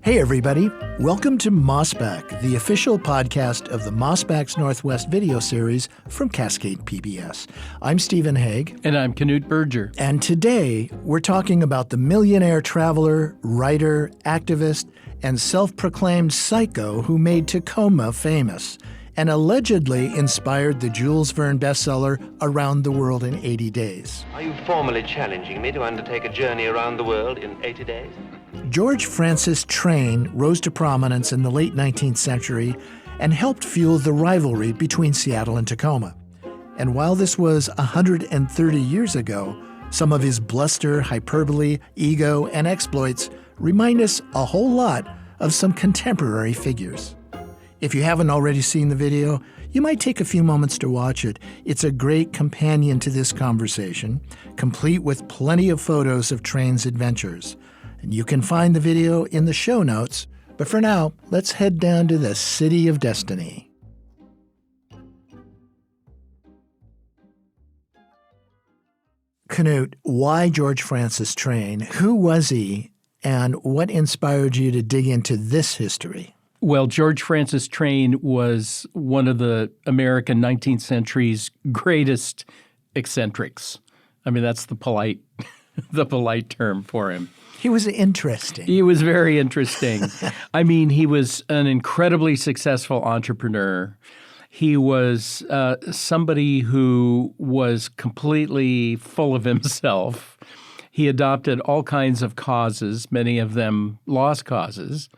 Hey everybody, welcome to Mossback, the official podcast of the Mossback's Northwest video series from Cascade PBS. I'm Stephen Hegg. And I'm Berger. And today we're talking about the millionaire traveler, writer, activist, and self-proclaimed psycho who made Tacoma famous and allegedly inspired the Jules Verne bestseller Around the World in 80 Days. Are you formally challenging me to undertake a journey around the world in 80 days? George Francis Train rose to prominence in the late 19th century and helped fuel the rivalry between Seattle and Tacoma. And while this was 130 years ago, some of his bluster, hyperbole, ego, and exploits remind us a whole lot of some contemporary figures. If you haven't already seen the video, you might take a few moments to watch it. It's a great companion to this conversation, complete with plenty of photos of Train's adventures. And you can find the video in the show notes. But for now, let's head down to the City of Destiny. Knut, why George Francis Train? Who was he? And what inspired you to dig into this history? Well, George Francis Train was one of the American 19th century's greatest eccentrics. I mean, that's the polite term for him. He was interesting. He was very interesting. I mean, he was an incredibly successful entrepreneur. He was somebody who was completely full of himself. He adopted all kinds of causes, many of them lost causes.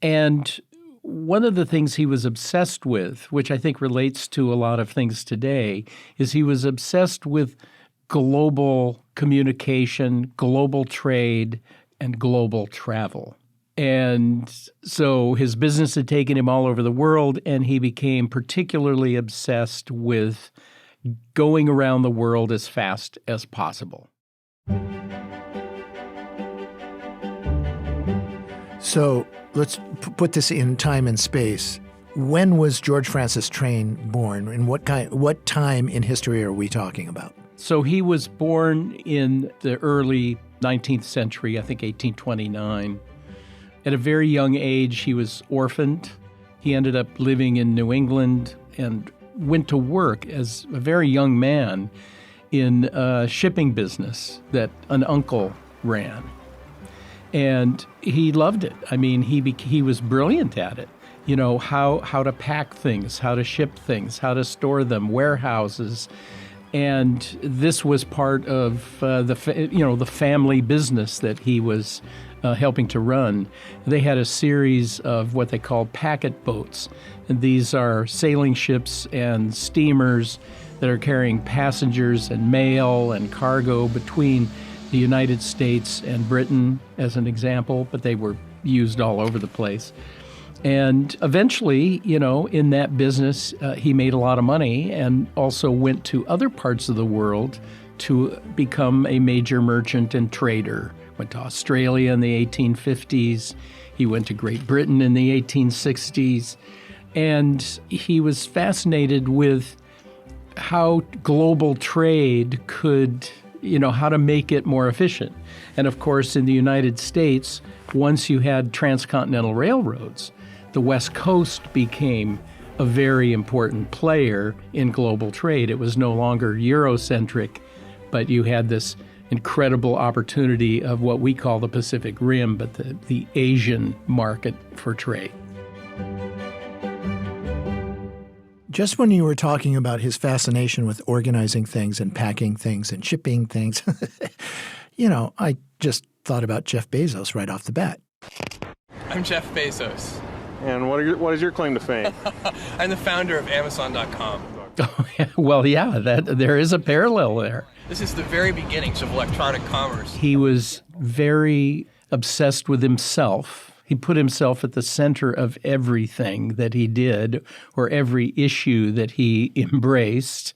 And one of the things he was obsessed with, which I think relates to a lot of things today, is he was obsessed with global communication, global trade, and global travel. And so his business had taken him all over the world, and he became particularly obsessed with going around the world as fast as possible. So let's put this in time and space. When was George Francis Train born, and what time in history are we talking about? So he was born in the early 19th century, I think 1829. At a very young age, he was orphaned. He ended up living in New England and went to work as a very young man in a shipping business that an uncle ran. And he loved it. I mean, he was brilliant at it. You know, how to pack things, how to ship things, how to store them, warehouses. And this was part of the family business that he was helping to run. They had a series of what they call packet boats. And these are sailing ships and steamers that are carrying passengers and mail and cargo between the United States and Britain, as an example, but they were used all over the place. And eventually, you know, in that business, he made a lot of money and also went to other parts of the world to become a major merchant and trader. Went to Australia in the 1850s. He went to Great Britain in the 1860s. And he was fascinated with how global trade could, you know, how to make it more efficient. And of course, in the United States, once you had transcontinental railroads, the West Coast became a very important player in global trade. It was no longer Eurocentric, but you had this incredible opportunity of what we call the Pacific Rim, but the Asian market for trade. Just when you were talking about his fascination with organizing things and packing things and shipping things, you know, I just thought about Jeff Bezos right off the bat. I'm Jeff Bezos. And what is your claim to fame? I'm the founder of Amazon.com. Oh, yeah. Well, yeah, there is a parallel there. This is the very beginnings of electronic commerce. He was very obsessed with himself. He put himself at the center of everything that he did or every issue that he embraced.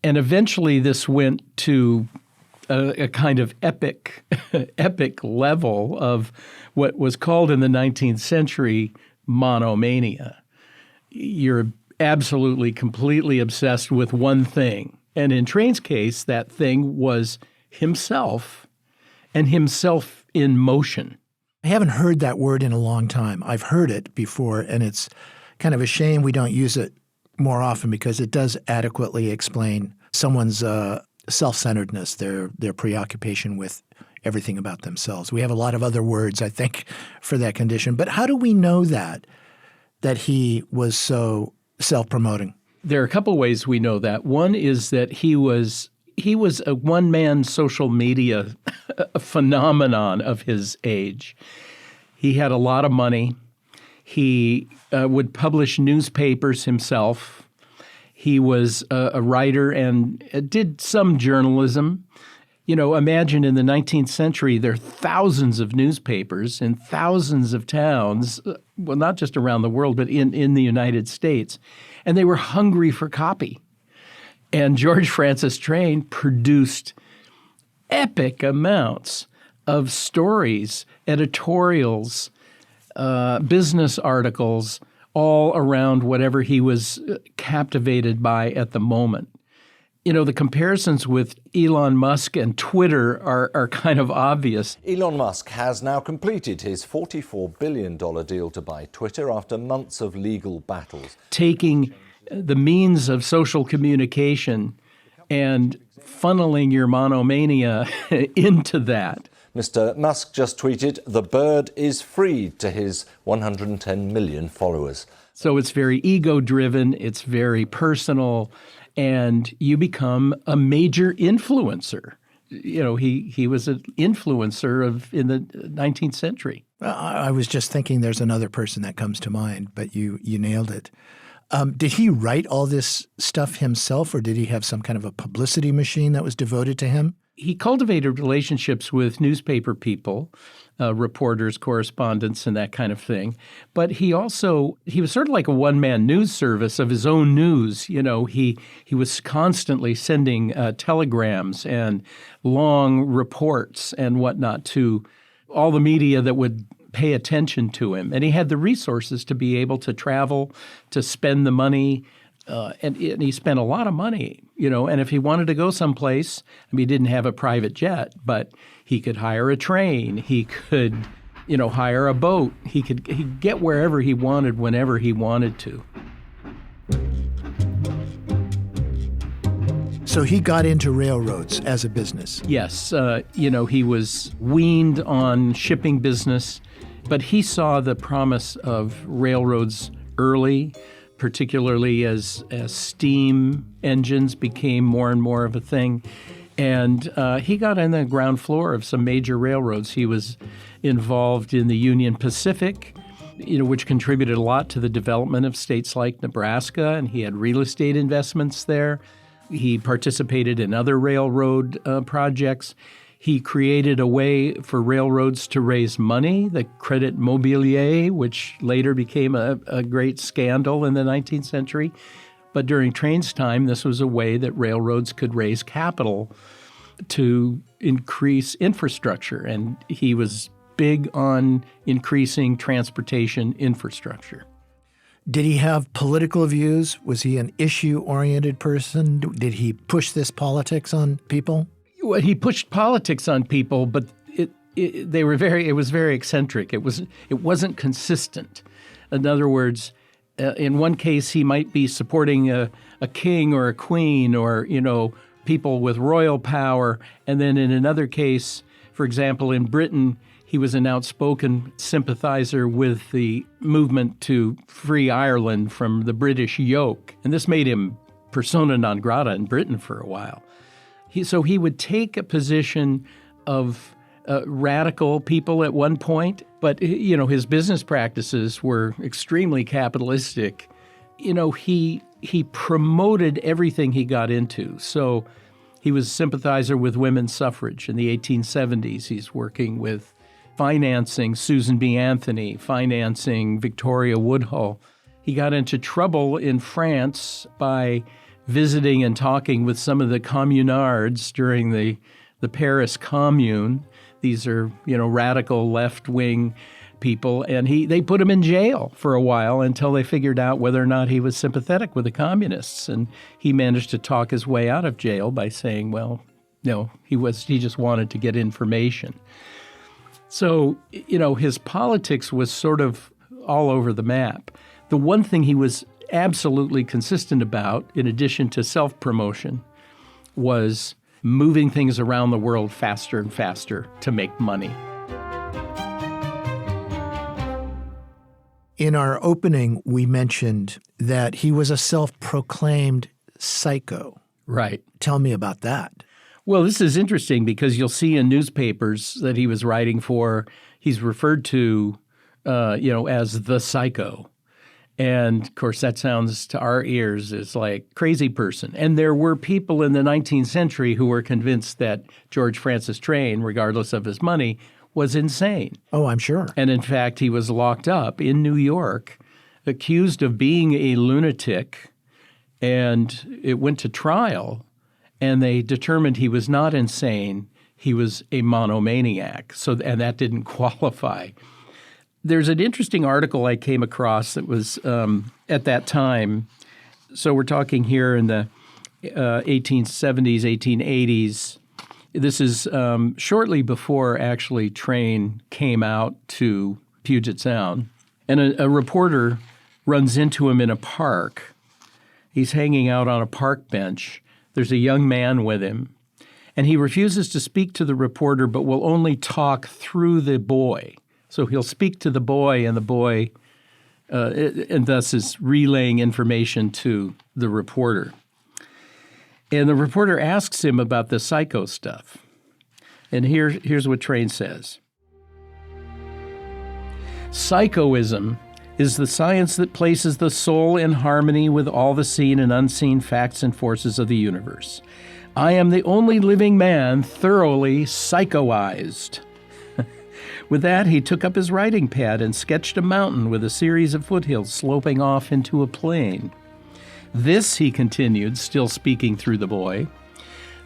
And eventually this went to a kind of epic level of what was called in the 19th century monomania. You're absolutely, completely obsessed with one thing. And in Train's case, that thing was himself and himself in motion. I haven't heard that word in a long time. I've heard it before, and it's kind of a shame we don't use it more often because it does adequately explain someone's self-centeredness, their preoccupation with everything about themselves. We have a lot of other words, I think, for that condition. But how do we know that he was so self-promoting? There are a couple ways we know that. One is that he was a one-man social media phenomenon of his age. He had a lot of money. He would publish newspapers himself. He was a writer and did some journalism. You know, imagine in the 19th century, there are thousands of newspapers in thousands of towns, well, not just around the world, but in the United States. And they were hungry for copy. And George Francis Train produced epic amounts of stories, editorials, business articles, all around whatever he was captivated by at the moment. You know, the comparisons with Elon Musk and Twitter are kind of obvious. Elon Musk has now completed his $44 billion deal to buy Twitter after months of legal battles. Taking the means of social communication and funneling your monomania into that. Mr. Musk just tweeted, "The bird is freed," to his 110 million followers. So it's very ego-driven, it's very personal, and you become a major influencer. You know, he was an influencer in the 19th century. I was just thinking there's another person that comes to mind, but you nailed it. Did he write all this stuff himself, or did he have some kind of a publicity machine that was devoted to him? He cultivated relationships with newspaper people, reporters, correspondents, and that kind of thing. But he was sort of like a one-man news service of his own news. You know, he was constantly sending telegrams and long reports and whatnot to all the media that would pay attention to him. And he had the resources to be able to travel, to spend the money, and he spent a lot of money, you know, and if he wanted to go someplace, I mean, he didn't have a private jet, but he could hire a train, he could, you know, hire a boat, he'd get wherever he wanted, whenever he wanted to. So he got into railroads as a business. Yes, you know, he was weaned on shipping business, but he saw the promise of railroads early, particularly as steam engines became more and more of a thing. And he got on the ground floor of some major railroads. He was involved in the Union Pacific, you know, which contributed a lot to the development of states like Nebraska, and he had real estate investments there. He participated in other railroad projects. He created a way for railroads to raise money, the credit mobilier, which later became a great scandal in the 19th century. But during Train's time, this was a way that railroads could raise capital to increase infrastructure. And he was big on increasing transportation infrastructure. Did he have political views? Was he an issue-oriented person? Did he push this politics on people? Well, he pushed politics on people, but it was very eccentric. It wasn't consistent. In other words, in one case he might be supporting a king or a queen or, you know, people with royal power, and then in another case, for example, in Britain, he was an outspoken sympathizer with the movement to free Ireland from the British yoke, and this made him persona non grata in Britain for a while. So he would take a position of radical people at one point, but, you know, his business practices were extremely capitalistic. You know, he promoted everything he got into. So he was a sympathizer with women's suffrage in the 1870s. He's working with financing Susan B. Anthony, financing Victoria Woodhull. He got into trouble in France by visiting and talking with some of the communards during the Paris Commune. These are, you know, radical left-wing people, and they put him in jail for a while until they figured out whether or not he was sympathetic with the communists. And he managed to talk his way out of jail by saying, well, no, he just wanted to get information. So, his politics was sort of all over the map. The one thing he was absolutely consistent about, in addition to self-promotion, was moving things around the world faster and faster to make money. In our opening, we mentioned that he was a self-proclaimed psycho. Right. Tell me about that. Well, this is interesting because you'll see in newspapers that he was writing for, he's referred to, as the psycho. And, of course, that sounds to our ears as like crazy person. And there were people in the 19th century who were convinced that George Francis Train, regardless of his money, was insane. Oh, I'm sure. And, in fact, he was locked up in New York, accused of being a lunatic, and it went to trial. And they determined he was not insane. He was a monomaniac. And that didn't qualify. There's an interesting article I came across that was at that time. So we're talking here in the 1870s, 1880s. This is shortly before actually Train came out to Puget Sound. And a reporter runs into him in a park. He's hanging out on a park bench. There's a young man with him, and he refuses to speak to the reporter but will only talk through the boy. So he'll speak to the boy, and the boy and thus is relaying information to the reporter. And the reporter asks him about the psycho stuff. And here's what Train says. Psychoism is the science that places the soul in harmony with all the seen and unseen facts and forces of the universe. I am the only living man thoroughly psychoized. With that, he took up his writing pad and sketched a mountain with a series of foothills sloping off into a plain. This, he continued, still speaking through the boy,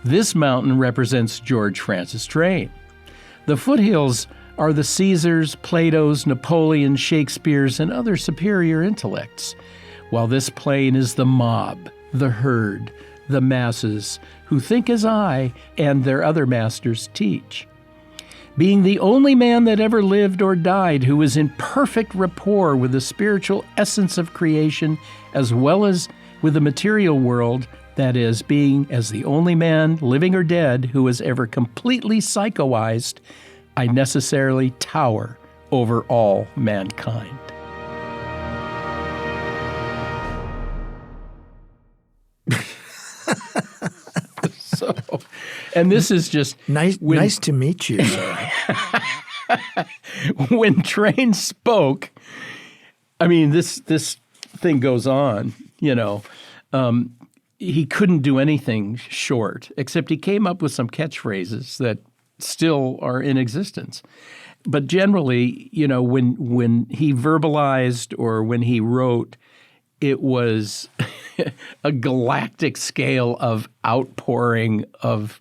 this mountain represents George Francis Train. The foothills are the Caesars, Plato's, Napoleon, Shakespeare's, and other superior intellects, while this plain is the mob, the herd, the masses, who think as I and their other masters teach. Being the only man that ever lived or died who was in perfect rapport with the spiritual essence of creation as well as with the material world, that is, being as the only man, living or dead, who was ever completely psychoized, I necessarily tower over all mankind. And this is just nice to meet you. When Train spoke, I mean, this thing goes on. He couldn't do anything short, except he came up with some catchphrases that still are in existence. But generally, when he verbalized or when he wrote, it was a galactic scale of outpouring of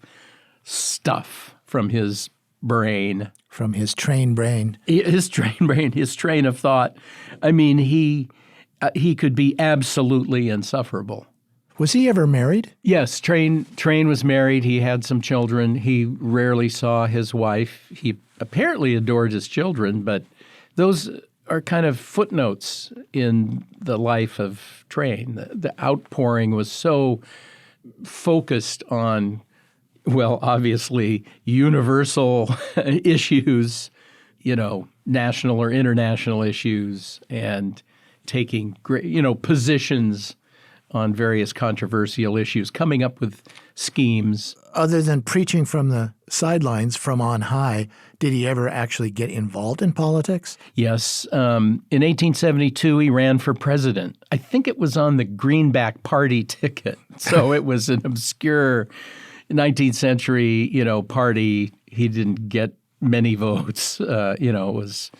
stuff from his brain. From his train brain. His train of thought. I mean, he could be absolutely insufferable. Was he ever married? Yes, Train was married. He had some children. He rarely saw his wife. He apparently adored his children, but those are kind of footnotes in the life of Train. The outpouring was so focused on, well, obviously universal issues, national or international issues, and taking great, positions on various controversial issues, coming up with schemes. Other than preaching from the sidelines from on high, did he ever actually get involved in politics? Yes. In 1872, he ran for president. I think it was on the Greenback Party ticket. So it was an obscure 19th century, party. He didn't get many votes. It was,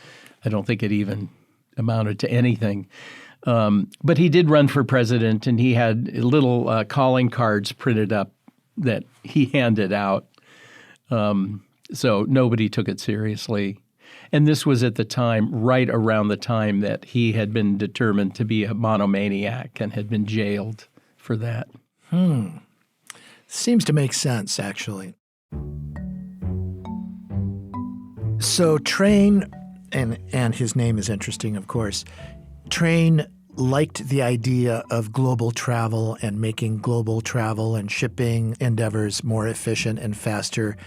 I don't think it even amounted to anything. But he did run for president, and he had little calling cards printed up that he handed out. So nobody took it seriously. And this was at the time, right around the time that he had been determined to be a monomaniac and had been jailed for that. Seems to make sense, actually. So Train, and his name is interesting, of course, Train liked the idea of global travel and making global travel and shipping endeavors more efficient and faster.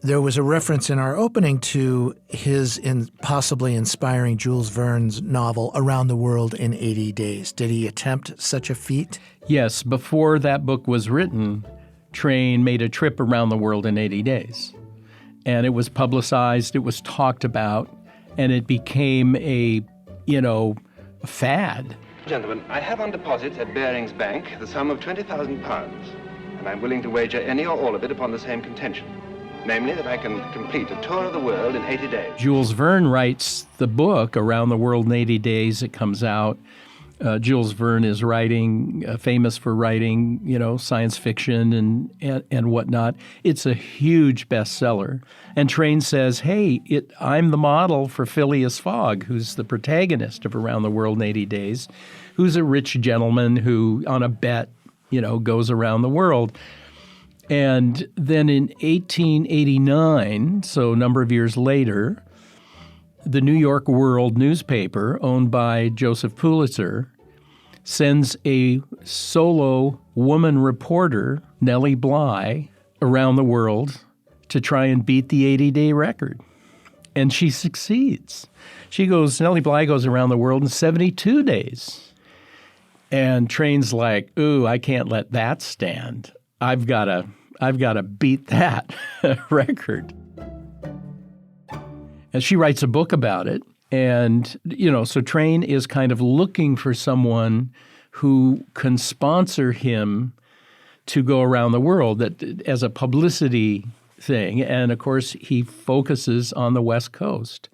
There was a reference in our opening to his possibly inspiring Jules Verne's novel Around the World in 80 Days. Did he attempt such a feat? Yes, before that book was written, Train made a trip around the world in 80 days. And it was publicized, it was talked about, and it became a fad. Gentlemen, I have on deposit at Baring's Bank the sum of £20,000, and I'm willing to wager any or all of it upon the same contention, namely that I can complete a tour of the world in 80 days. Jules Verne writes the book Around the World in 80 Days. It comes out. Jules Verne is famous for writing, science fiction and whatnot. It's a huge bestseller. And Train says, hey, I'm the model for Phileas Fogg, who's the protagonist of Around the World in 80 Days, who's a rich gentleman who, on a bet, goes around the world. And then in 1889, so a number of years later, the New York World newspaper, owned by Joseph Pulitzer, sends a solo woman reporter, Nellie Bly, around the world to try and beat the 80-day record. And she succeeds. Nellie Bly goes around the world in 72 days. And Train's like, ooh, I can't let that stand. I've got to beat that record. And she writes a book about it. And, so Train is kind of looking for someone who can sponsor him to go around the world as a publicity thing. And, of course, he focuses on the West Coast.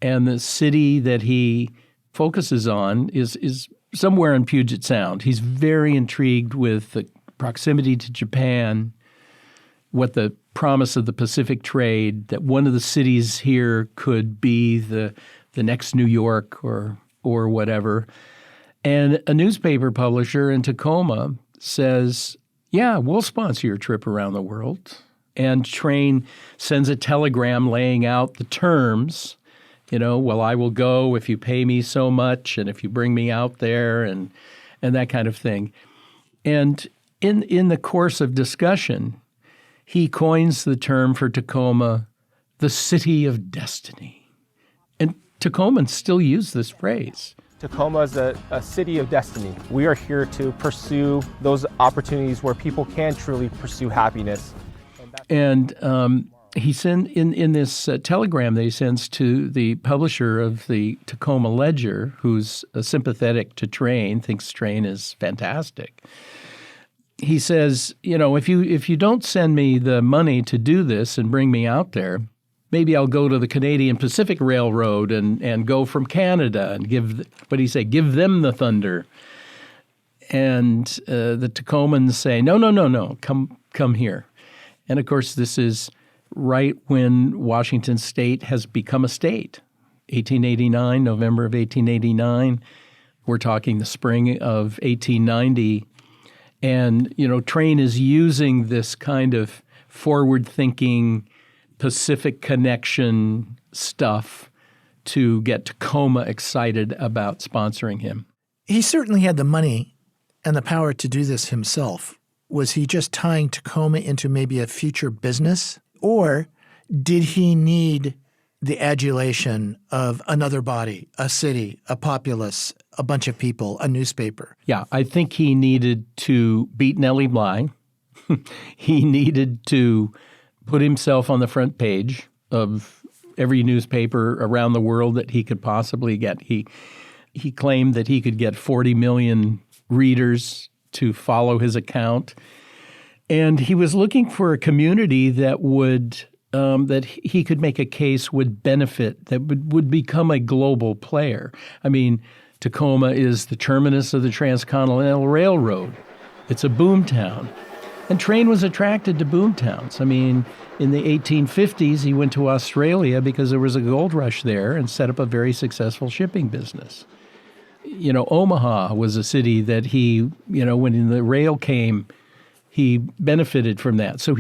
And the city that he focuses on is somewhere in Puget Sound. He's very intrigued with the proximity to Japan, what the promise of the Pacific trade, that one of the cities here could be the next New York or whatever. And a newspaper publisher in Tacoma says, yeah, we'll sponsor your trip around the world. And Train sends a telegram laying out the terms, well, I will go if you pay me so much and if you bring me out there and that kind of thing. And in the course of discussion, he coins the term for Tacoma, the city of destiny. And Tacomans still use this phrase. Tacoma is a city of destiny. We are here to pursue those opportunities where people can truly pursue happiness. And he sent in this telegram that he sends to the publisher of the Tacoma Ledger, who's sympathetic to Train, thinks Train is fantastic. He says, if you don't send me the money to do this and bring me out there, maybe I'll go to the Canadian Pacific Railroad and go from Canada and give them the thunder. And the Tacomans say, no, come here. And of course, this is right when Washington State has become a state. 1889, November of 1889. We're talking the spring of 1890. And, Train is using this kind of forward-thinking Pacific connection stuff to get Tacoma excited about sponsoring him. He certainly had the money and the power to do this himself. Was he just tying Tacoma into maybe a future business? Or did he need the adulation of another body, a city, a populace, a bunch of people, a newspaper? Yeah, I think he needed to beat Nellie Bly. He needed to put himself on the front page of every newspaper around the world that he could possibly get. He claimed that he could get 40 million readers to follow his account. And he was looking for a community that would that he could make a case would benefit, that would become a global player. I mean, Tacoma is the terminus of the Transcontinental Railroad. It's a boomtown. And Train was attracted to boomtowns. I mean, in the 1850s, he went to Australia because there was a gold rush there and set up a very successful shipping business. Omaha was a city that he, when the rail came, he benefited from that. So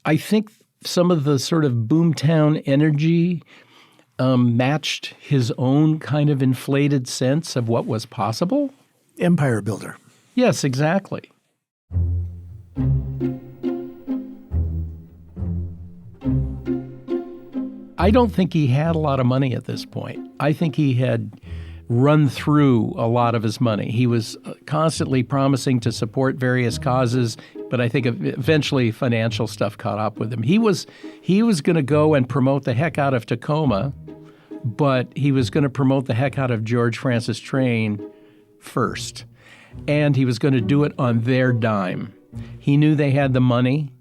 I think some of the sort of boomtown energy matched his own kind of inflated sense of what was possible. Empire builder. Yes, exactly. I don't think he had a lot of money at this point. I think he had run through a lot of his money. He was constantly promising to support various causes, but I think eventually financial stuff caught up with him. He was going to go and promote the heck out of Tacoma, but he was going to promote the heck out of George Francis Train first. And he was going to do it on their dime. He knew they had the money.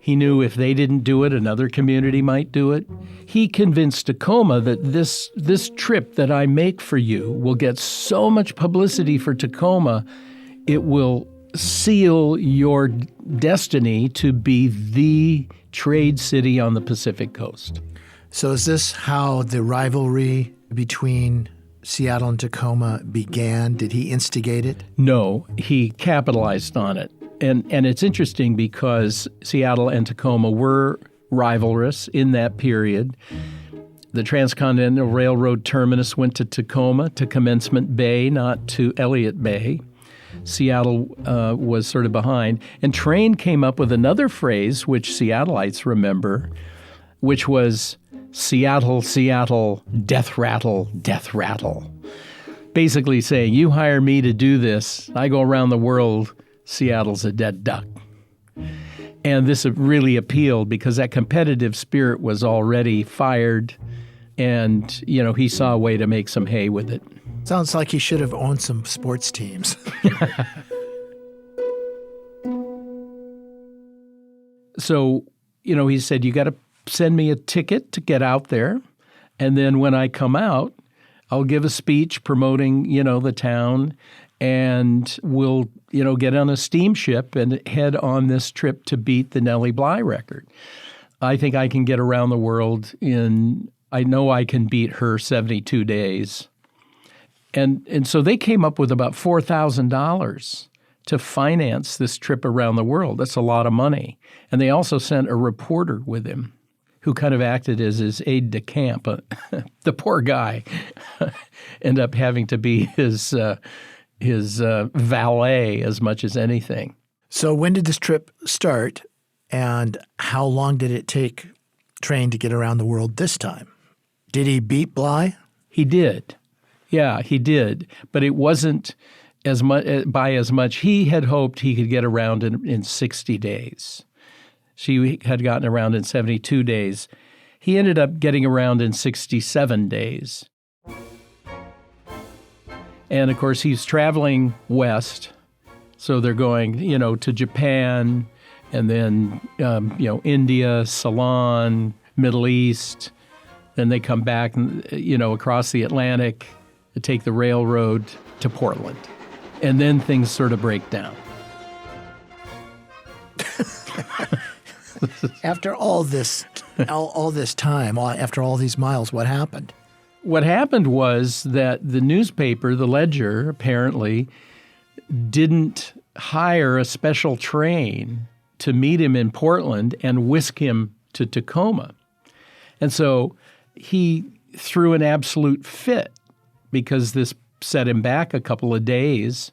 He knew if they didn't do it, another community might do it. He convinced Tacoma that this trip that I make for you will get so much publicity for Tacoma, it will seal your destiny to be the trade city on the Pacific coast. So is this how the rivalry between Seattle and Tacoma began? Did he instigate it? No, he capitalized on it. And it's interesting because Seattle and Tacoma were rivalrous in that period. The Transcontinental Railroad terminus went to Tacoma, to Commencement Bay, not to Elliott Bay. Seattle was sort of behind. And Train came up with another phrase, which Seattleites remember, which was Seattle, Seattle, death rattle, death rattle. Basically saying, you hire me to do this, I go around the world, Seattle's a dead duck. And this really appealed because that competitive spirit was already fired, and, he saw a way to make some hay with it. Sounds like he should have owned some sports teams. So, he said, you got to send me a ticket to get out there. And then when I come out, I'll give a speech promoting, the town, and we'll, get on a steamship and head on this trip to beat the Nellie Bly record. I think I can get around the world I know I can beat her 72 days. And so they came up with about $4,000 to finance this trip around the world. That's a lot of money. And they also sent a reporter with him who kind of acted as his aide de camp. The poor guy ended up having to be his valet as much as anything. So when did this trip start, and how long did it take Train to get around the world this time? Did he beat Bly? He did. Yeah, he did. But it wasn't as much. He had hoped he could get around in 60 days. She had gotten around in 72 days. He ended up getting around in 67 days. And, of course, he's traveling west. So they're going, to Japan and then, India, Ceylon, Middle East. Then they come back, across the Atlantic, to take the railroad to Portland. And then things sort of break down. After all this time, after all these miles, what happened? What happened was that the newspaper, the Ledger, apparently didn't hire a special train to meet him in Portland and whisk him to Tacoma. And so he threw an absolute fit because this set him back a couple of days.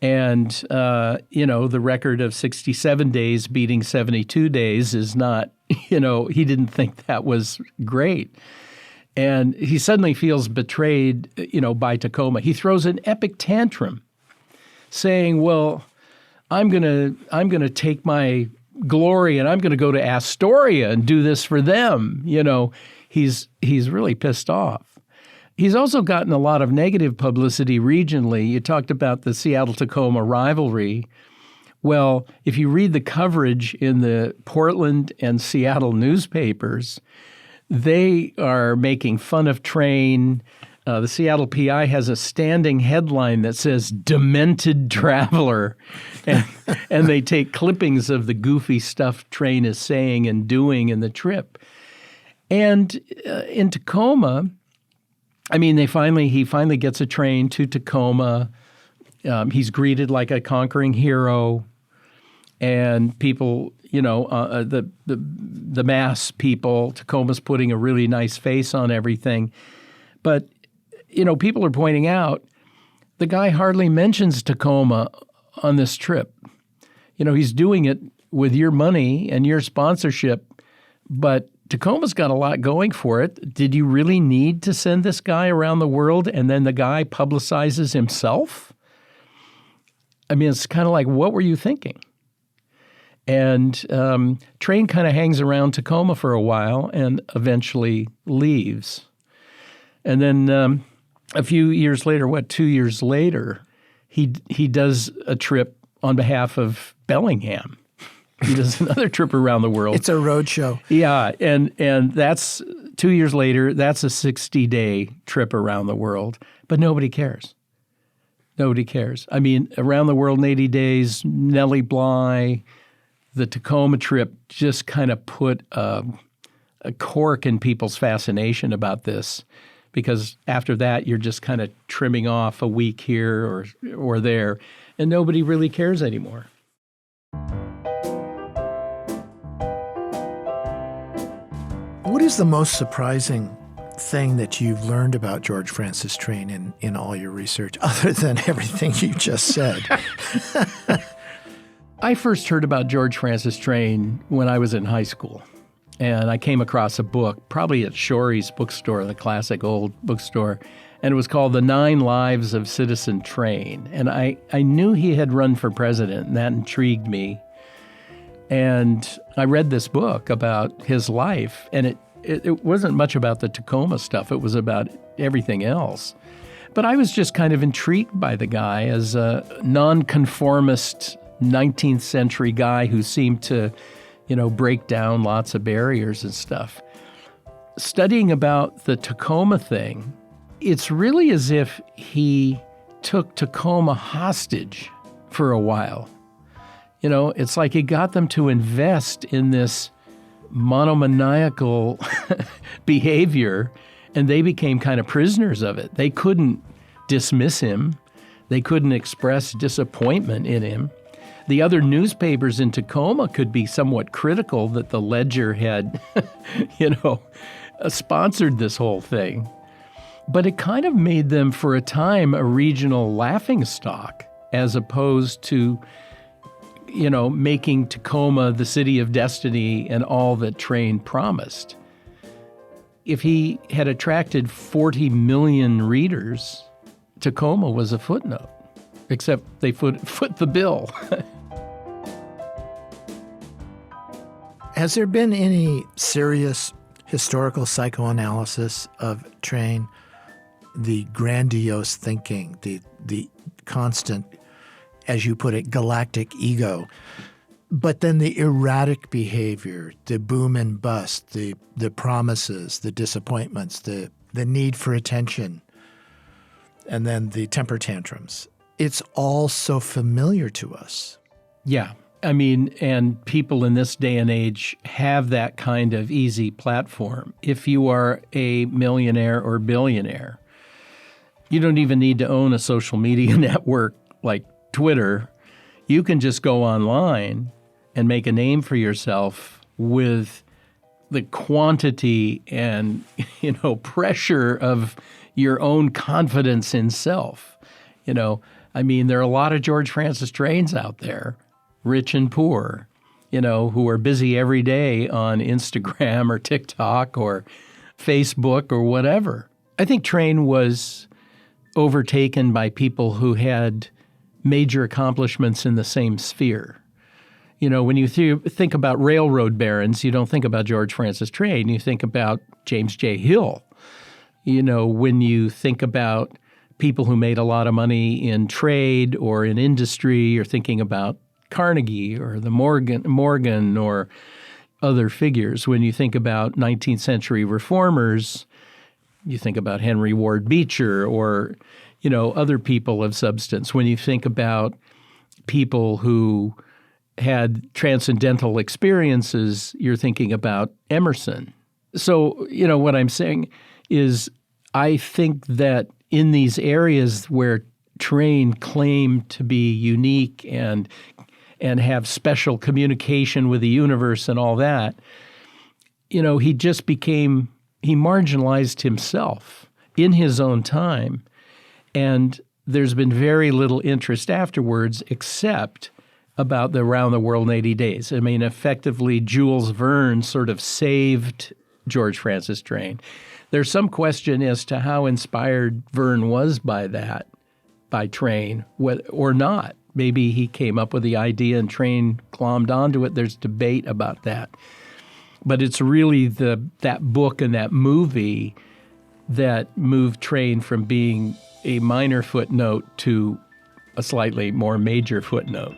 And, the record of 67 days beating 72 days is not, he didn't think that was great. And he suddenly feels betrayed, by Tacoma. He throws an epic tantrum saying, well, I'm going to take my glory and I'm going to go to Astoria and do this for them. He's really pissed off. He's also gotten a lot of negative publicity regionally. You talked about the Seattle-Tacoma rivalry. Well, if you read the coverage in the Portland and Seattle newspapers, they are making fun of Train. The Seattle PI has a standing headline that says "Demented Traveler," and they take clippings of the goofy stuff Train is saying and doing in the trip. And in Tacoma, he finally gets a train to Tacoma. He's greeted like a conquering hero. And people, the mass people, Tacoma's putting a really nice face on everything. But, people are pointing out the guy hardly mentions Tacoma on this trip. He's doing it with your money and your sponsorship, but Tacoma's got a lot going for it. Did you really need to send this guy around the world and then the guy publicizes himself? I mean, it's kind of like, what were you thinking? And Train kind of hangs around Tacoma for a while and eventually leaves. And then a few years later, 2 years later, he does a trip on behalf of Bellingham. He does another trip around the world. It's a road show. Yeah, and that's 2 years later, that's a 60-day trip around the world. But nobody cares. Nobody cares. I mean, around the world in 80 days, Nellie Bly, the Tacoma trip just kind of put a cork in people's fascination about this, because after that, you're just kind of trimming off a week here or there, and nobody really cares anymore. What is the most surprising thing that you've learned about George Francis Train in all your research, other than everything you just said? I first heard about George Francis Train when I was in high school. And I came across a book, probably at Shorey's bookstore, the classic old bookstore, and it was called The 9 Lives of Citizen Train. And I knew he had run for president, and that intrigued me. And I read this book about his life, and it wasn't much about the Tacoma stuff. It was about everything else. But I was just kind of intrigued by the guy as a nonconformist 19th century guy who seemed to, break down lots of barriers and stuff. Studying about the Tacoma thing, it's really as if he took Tacoma hostage for a while. It's like he got them to invest in this monomaniacal behavior, and they became kind of prisoners of it. They couldn't dismiss him. They couldn't express disappointment in him. The other newspapers in Tacoma could be somewhat critical that the Ledger had, sponsored this whole thing. But it kind of made them, for a time, a regional laughingstock, as opposed to, making Tacoma the city of destiny and all that Train promised. If he had attracted 40 million readers, Tacoma was a footnote, except they foot the bill. Has there been any serious historical psychoanalysis of Train? The grandiose thinking, the constant, as you put it, galactic ego, but then the erratic behavior, the boom and bust, the promises, the disappointments, the need for attention, and then the temper tantrums. It's all so familiar to us. Yeah. I mean, and people in this day and age have that kind of easy platform. If you are a millionaire or billionaire, you don't even need to own a social media network like Twitter. You can just go online and make a name for yourself with the quantity and, pressure of your own confidence in self. I mean, there are a lot of George Francis Trains out there, rich and poor, who are busy every day on Instagram or TikTok or Facebook or whatever. I think Train was overtaken by people who had major accomplishments in the same sphere. When you think about railroad barons, you don't think about George Francis Train. You think about James J. Hill. When you think about people who made a lot of money in trade or in industry, you're thinking about Carnegie or the Morgan or other figures. When you think about 19th century reformers, you think about Henry Ward Beecher or, other people of substance. When you think about people who had transcendental experiences, you're thinking about Emerson. So, what I'm saying is I think that in these areas where Train claimed to be unique and and have special communication with the universe and all that, he marginalized himself in his own time. And there's been very little interest afterwards except about the Around the World in 80 Days. I mean, effectively, Jules Verne sort of saved George Francis Train. There's some question as to how inspired Verne was by Train, or not. Maybe he came up with the idea and Train glommed onto it. There's debate about that. But it's really that book and that movie that moved Train from being a minor footnote to a slightly more major footnote.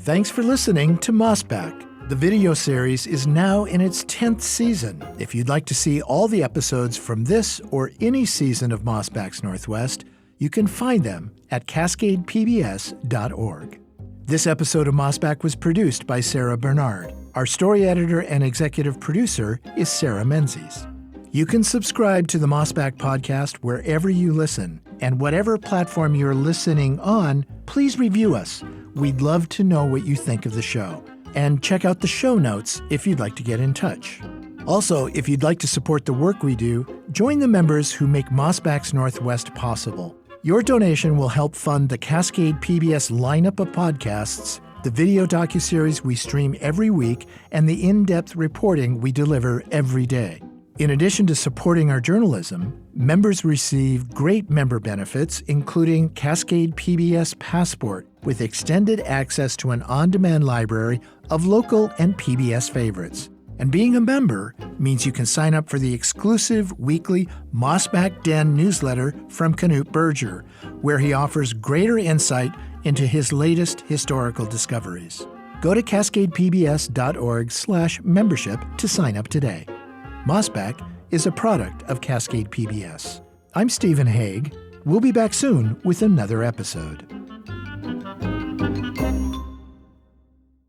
Thanks for listening to Mossback. The video series is now in its 10th season. If you'd like to see all the episodes from this or any season of Mossback's Northwest, you can find them at cascadepbs.org. This episode of Mossback was produced by Sarah Bernard. Our story editor and executive producer is Sarah Menzies. You can subscribe to the Mossback podcast wherever you listen, and whatever platform you're listening on, please review us. We'd love to know what you think of the show. And check out the show notes if you'd like to get in touch. Also, if you'd like to support the work we do, join the members who make Mossback's Northwest possible. Your donation will help fund the Cascade PBS lineup of podcasts, the video docuseries we stream every week, and the in-depth reporting we deliver every day. In addition to supporting our journalism, members receive great member benefits, including Cascade PBS Passport, with extended access to an on-demand library of local and PBS favorites. And being a member means you can sign up for the exclusive weekly Mossback Den newsletter from Knut Berger, where he offers greater insight into his latest historical discoveries. Go to cascadepbs.org/membership to sign up today. Mossback is a product of Cascade PBS. I'm Stephen Hegg. We'll be back soon with another episode.